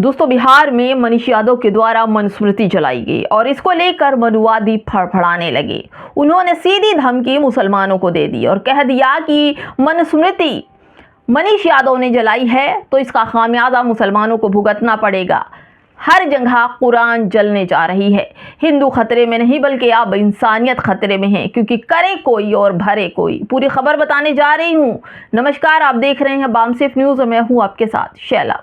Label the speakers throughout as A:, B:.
A: दोस्तों, बिहार में मनीष यादव के द्वारा मनुस्मृति जलाई गई और इसको लेकर मनुवादी फड़फड़ाने लगे। उन्होंने सीधी धमकी मुसलमानों को दे दी और कह दिया कि मनुस्मृति मनीष यादव ने जलाई है तो इसका खामियाजा मुसलमानों को भुगतना पड़ेगा। हर जगह कुरान जलने जा रही है। हिंदू खतरे में नहीं बल्कि अब इंसानियत खतरे में है, क्योंकि करे कोई और भरे कोई। पूरी खबर बताने जा रही हूँ। नमस्कार, आप देख रहे हैं बामसेफ न्यूज़ और मैं हूँ आपके साथ शैला।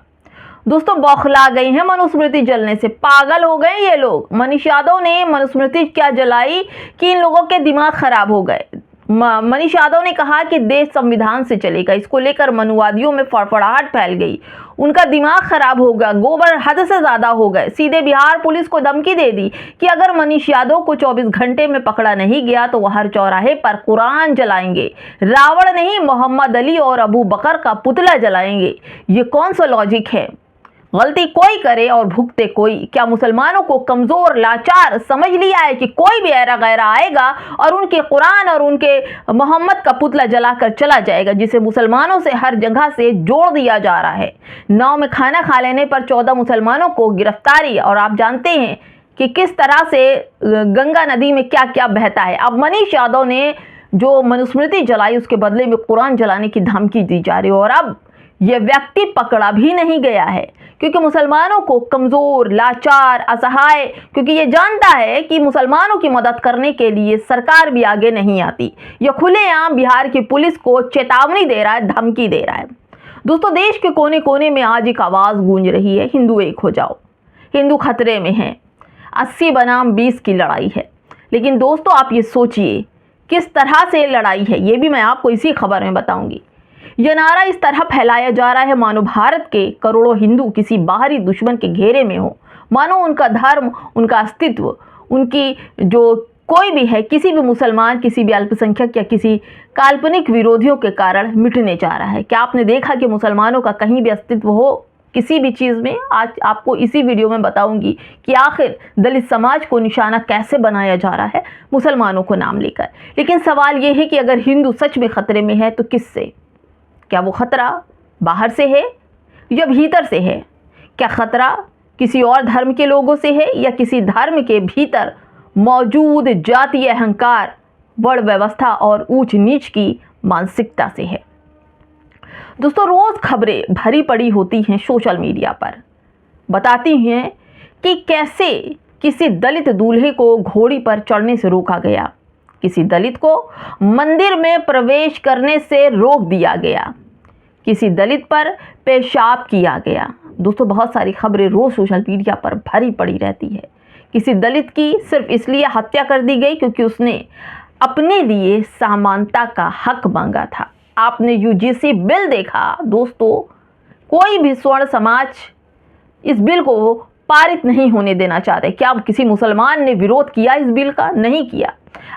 A: दोस्तों, बौखला गई हैं मनुस्मृति जलने से, पागल हो गए ये लोग। मनीष यादव ने मनुस्मृति क्या जलाई कि इन लोगों के दिमाग खराब हो गए। मनीष यादव ने कहा कि देश संविधान से चलेगा। इसको लेकर मनुवादियों में फड़फड़ाहट फैल गई। उनका दिमाग खराब हो गया, गोबर हद से ज्यादा हो गए। सीधे बिहार पुलिस को धमकी दे दी कि अगर मनीष यादव को 24 घंटे में पकड़ा नहीं गया तो वह हर चौराहे पर कुरान जलाएंगे। रावण नहीं, मोहम्मद अली और अबू बकर का पुतला जलाएंगे। ये कौन सा लॉजिक है? गलती कोई करे और भुगते कोई। क्या मुसलमानों को कमजोर लाचार समझ लिया है कि कोई भी ऐरा गैरा आएगा और उनके कुरान और उनके मोहम्मद का पुतला जलाकर चला जाएगा, जिसे मुसलमानों से हर जगह से जोड़ दिया जा रहा है। नाव में खाना खा लेने पर 14 मुसलमानों को गिरफ्तारी। और आप जानते हैं कि किस तरह से गंगा नदी में क्या क्या बहता है। अब मनीष यादव ने जो मनुस्मृति जलाई उसके बदले में कुरान जलाने की धमकी दी जा रही है। और अब यह व्यक्ति पकड़ा भी नहीं गया है, क्योंकि मुसलमानों को कमज़ोर लाचार असहाय, क्योंकि ये जानता है कि मुसलमानों की मदद करने के लिए सरकार भी आगे नहीं आती। यह खुलेआम बिहार की पुलिस को चेतावनी दे रहा है, धमकी दे रहा है। दोस्तों, देश के कोने कोने में आज एक आवाज़ गूंज रही है, हिंदू एक हो जाओ, हिंदू खतरे में है। 80 बनाम 20 की लड़ाई है। लेकिन दोस्तों, आप ये सोचिए किस तरह से लड़ाई है, ये भी मैं आपको इसी खबर में बताऊंगी। यह नारा इस तरह फैलाया जा रहा है मानो भारत के करोड़ों हिंदू किसी बाहरी दुश्मन के घेरे में हो, मानो उनका धर्म, उनका अस्तित्व, उनकी जो कोई भी है, किसी भी मुसलमान, किसी भी अल्पसंख्यक या किसी काल्पनिक विरोधियों के कारण मिटने जा रहा है। क्या आपने देखा कि मुसलमानों का कहीं भी अस्तित्व हो किसी भी चीज़ में? आज आपको इसी वीडियो में बताऊंगी कि आखिर दलित समाज को निशाना कैसे बनाया जा रहा है मुसलमानों को नाम लेकर। लेकिन सवाल यह है कि अगर हिंदू सच में खतरे में है तो किससे? क्या वो खतरा बाहर से है या भीतर से है? क्या खतरा किसी और धर्म के लोगों से है या किसी धर्म के भीतर मौजूद जातीय अहंकार, वर्ण व्यवस्था और ऊंच नीच की मानसिकता से है? दोस्तों, रोज खबरें भरी पड़ी होती हैं सोशल मीडिया पर, बताती हैं कि कैसे किसी दलित दूल्हे को घोड़ी पर चढ़ने से रोका गया, किसी दलित को मंदिर में प्रवेश करने से रोक दिया गया, किसी दलित पर पेशाब किया गया। दोस्तों, बहुत सारी खबरें रोज सोशल मीडिया पर भरी पड़ी रहती है। किसी दलित की सिर्फ इसलिए हत्या कर दी गई क्योंकि उसने अपने लिए समानता का हक मांगा था। आपने यूजीसी बिल देखा दोस्तों, कोई भी स्वर्ण समाज इस बिल को पारित नहीं होने देना चाहते। क्या किसी मुसलमान ने विरोध किया इस बिल का? नहीं किया।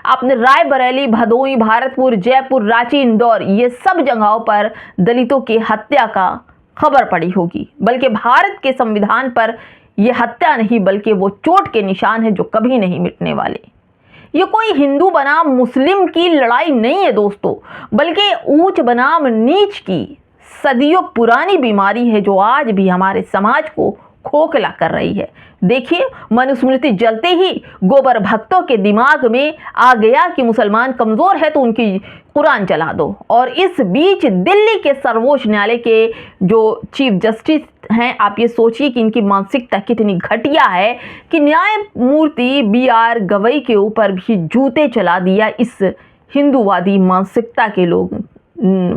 A: आपने रायबरेली, भदोही, भारतपुर, जयपुर, रांची, इंदौर, ये सब जगहों पर दलितों की हत्या का खबर पड़ी होगी। बल्कि भारत के संविधान पर यह हत्या नहीं बल्कि वो चोट के निशान है जो कभी नहीं मिटने वाले। ये कोई हिंदू बनाम मुस्लिम की लड़ाई नहीं है दोस्तों, बल्कि ऊंच बनाम नीच की सदियों पुरानी बीमारी है जो आज भी हमारे समाज को खोखला कर रही है। देखिए, मनुस्मृति जलते ही गोबर भक्तों के दिमाग में आ गया कि मुसलमान कमजोर है तो उनकी कुरान जला दो। और इस बीच दिल्ली के सर्वोच्च न्यायालय के जो चीफ जस्टिस हैं, आप ये सोचिए कि इनकी मानसिकता कितनी घटिया है कि न्यायमूर्ति BR गवई के ऊपर भी जूते चला दिया इस हिंदूवादी मानसिकता के लोग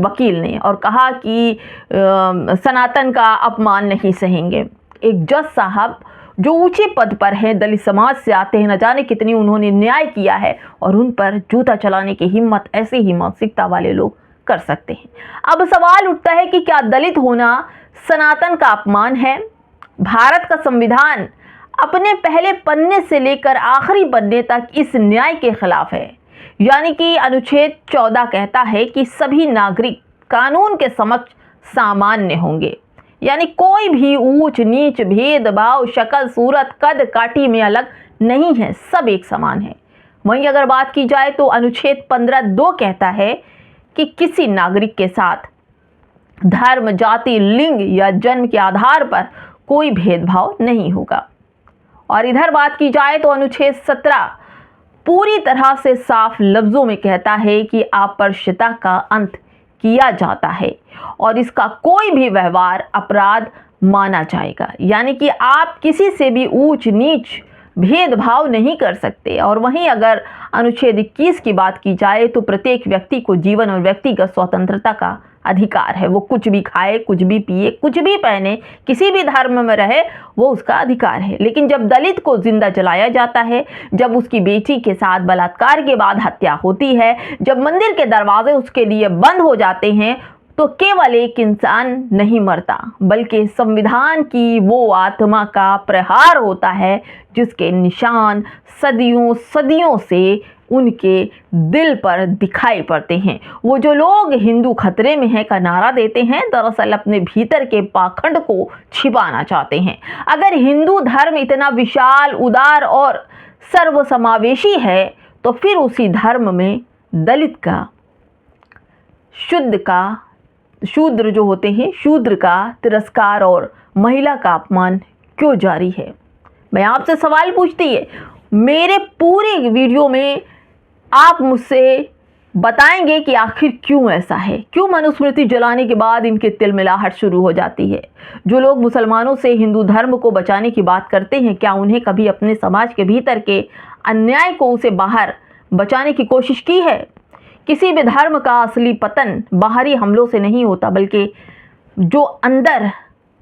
A: वकील ने, और कहा कि सनातन का अपमान नहीं सहेंगे। एक जज साहब जो ऊंचे पद पर हैं, दलित समाज से आते हैं, न जाने कितनी उन्होंने न्याय किया है, और उन पर जूता चलाने की हिम्मत ऐसे ही मानसिकता वाले लोग कर सकते हैं। अब सवाल उठता है कि क्या दलित होना सनातन का अपमान है? भारत का संविधान अपने पहले पन्ने से लेकर आखिरी पन्ने तक इस न्याय के खिलाफ है। यानी कि अनुच्छेद 14 कहता है कि सभी नागरिक कानून के समक्ष सामान्य होंगे। यानी कोई भी ऊंच नीच, भेदभाव, शक्ल सूरत, कद काठी में अलग नहीं है, सब एक समान है। वहीं अगर बात की जाए तो अनुच्छेद 15(2) कहता है कि किसी नागरिक के साथ धर्म, जाति, लिंग या जन्म के आधार पर कोई भेदभाव नहीं होगा। और इधर बात की जाए तो अनुच्छेद 17 पूरी तरह से साफ लफ्जों में कहता है कि अस्पृश्यता का अंत किया जाता है और इसका कोई भी व्यवहार अपराध माना जाएगा। यानी कि आप किसी से भी ऊंच नीच भेदभाव नहीं कर सकते। और वहीं अगर अनुच्छेद 21 की बात की जाए तो प्रत्येक व्यक्ति को जीवन और व्यक्तिगत स्वतंत्रता का अधिकार है। वो कुछ भी खाए, कुछ भी पिए, कुछ भी पहने, किसी भी धर्म में रहे, वो उसका अधिकार है। लेकिन जब दलित को जिंदा जलाया जाता है, जब उसकी बेटी के साथ बलात्कार के बाद हत्या होती है, जब मंदिर के दरवाजे उसके लिए बंद हो जाते हैं, तो केवल एक इंसान नहीं मरता बल्कि संविधान की वो आत्मा का प्रहार होता है जिसके निशान सदियों सदियों से उनके दिल पर दिखाई पड़ते हैं। वो जो लोग हिंदू खतरे में है का नारा देते हैं, दरअसल अपने भीतर के पाखंड को छिपाना चाहते हैं। अगर हिंदू धर्म इतना विशाल, उदार और सर्वसमावेशी है तो फिर उसी धर्म में दलित का, शूद्र जो होते हैं, शूद्र का तिरस्कार और महिला का अपमान क्यों जारी है? मैं आपसे सवाल पूछती है। मेरे पूरे वीडियो में आप मुझसे बताएंगे कि आखिर क्यों ऐसा है, क्यों मनुस्मृति जलाने के बाद इनके तिलमिलाहट शुरू हो जाती है। जो लोग मुसलमानों से हिंदू धर्म को बचाने की बात करते हैं, क्या उन्हें कभी अपने समाज के भीतर के अन्याय को उसे बाहर बचाने की कोशिश की है? किसी भी धर्म का असली पतन बाहरी हमलों से नहीं होता, बल्कि जो अंदर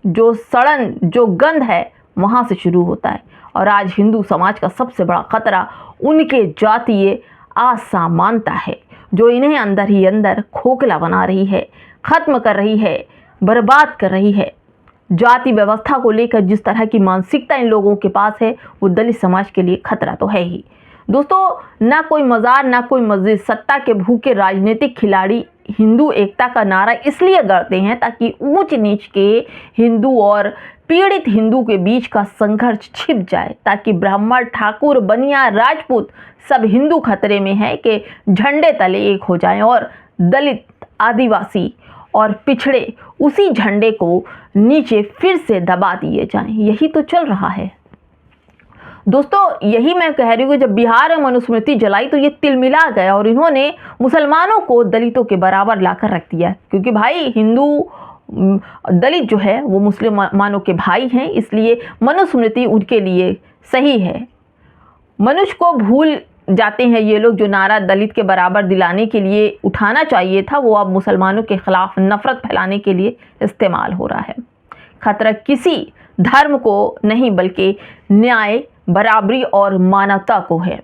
A: जो सड़न, जो गंध है, वहाँ से शुरू होता है। और आज हिंदू समाज का सबसे बड़ा खतरा उनके जातीय असमानता है, जो इन्हें अंदर ही अंदर खोखला बना रही है, खत्म कर रही है, बर्बाद कर रही है। जाति व्यवस्था को लेकर जिस तरह की मानसिकता इन लोगों के पास है, वो दलित समाज के लिए खतरा तो है ही। दोस्तों, ना कोई मज़ार, ना कोई मस्जिद। सत्ता के भूखे राजनीतिक खिलाड़ी हिंदू एकता का नारा इसलिए गढ़ते हैं ताकि ऊंच नीच के हिंदू और पीड़ित हिंदू के बीच का संघर्ष छिप जाए, ताकि ब्राह्मण, ठाकुर, बनिया, राजपूत सब हिंदू खतरे में है कि झंडे तले एक हो जाएं और दलित, आदिवासी और पिछड़े उसी झंडे को नीचे फिर से दबा दिए जाएं। यही तो चल रहा है दोस्तों। यही मैं कह रही हूँ, जब बिहार में मनुस्मृति जलाई तो ये तिलमिला गया और इन्होंने मुसलमानों को दलितों के बराबर लाकर रख दिया। क्योंकि भाई हिंदू, दलित जो है वो मुसलमानों के भाई हैं, इसलिए मनुस्मृति उनके लिए सही है। मनुष्य को भूल जाते हैं ये लोग, जो नारा दलित के बराबर दिलाने के लिए उठाना चाहिए था, वो अब मुसलमानों के खिलाफ नफरत फैलाने के लिए इस्तेमाल हो रहा है। खतरा किसी धर्म को नहीं बल्कि न्याय, बराबरी और मानवता को है।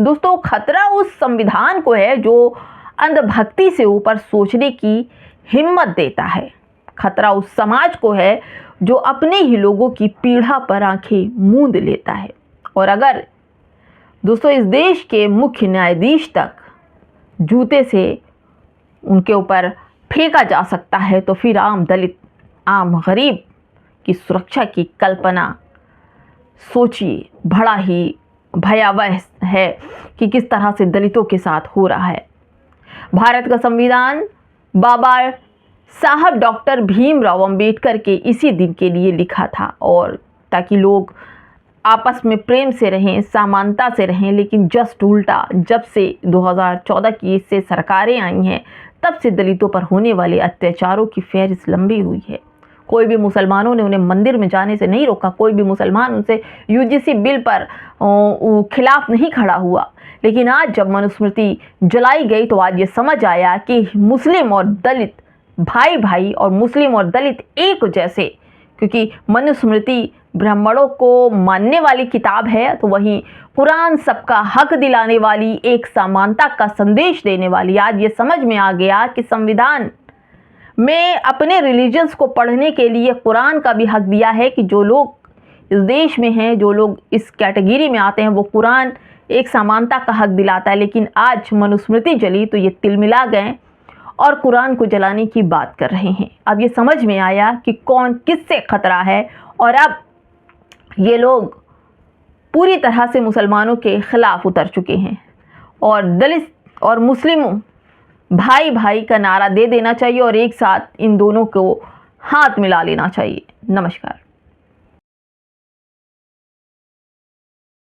A: दोस्तों, खतरा उस संविधान को है जो अंधभक्ति से ऊपर सोचने की हिम्मत देता है। खतरा उस समाज को है जो अपने ही लोगों की पीड़ा पर आंखें मूंद लेता है। और अगर दोस्तों इस देश के मुख्य न्यायाधीश तक जूते से उनके ऊपर फेंका जा सकता है, तो फिर आम दलित, आम गरीब की सुरक्षा की कल्पना सोचिए। बड़ा ही भयावह है कि किस तरह से दलितों के साथ हो रहा है। भारत का संविधान बाबा साहब डॉक्टर भीमराव अंबेडकर के इसी दिन के लिए लिखा था, और ताकि लोग आपस में प्रेम से रहें, समानता से रहें। लेकिन जस्ट उल्टा, जब से 2014 की इससे सरकारें आई हैं, तब से दलितों पर होने वाले अत्याचारों की फहरिस्त लंबी हुई है। कोई भी मुसलमानों ने उन्हें मंदिर में जाने से नहीं रोका, कोई भी मुसलमान उनसे यूजीसी बिल पर खिलाफ नहीं खड़ा हुआ। लेकिन आज जब मनुस्मृति जलाई गई तो आज ये समझ आया कि मुस्लिम और दलित भाई भाई और मुस्लिम और दलित एक जैसे, क्योंकि मनुस्मृति ब्राह्मणों को मानने वाली किताब है, तो वहीं कुरान सबका हक दिलाने वाली, एक समानता का संदेश देने वाली। आज ये समझ में आ गया कि संविधान में अपने रिलीजन्स को पढ़ने के लिए कुरान का भी हक दिया है कि जो लोग इस देश में हैं, जो लोग इस कैटेगरी में आते हैं, वो कुरान एक समानता का हक दिलाता है। लेकिन आज मनुस्मृति जली तो ये तिलमिला गए और कुरान को जलाने की बात कर रहे हैं। अब ये समझ में आया कि कौन किससे खतरा है, और अब ये लोग पूरी तरह से मुसलमानों के खिलाफ उतर चुके हैं। और दलित और मुस्लिमों भाई भाई का नारा दे देना चाहिए और एक साथ इन दोनों को हाथ मिला लेना चाहिए। नमस्कार।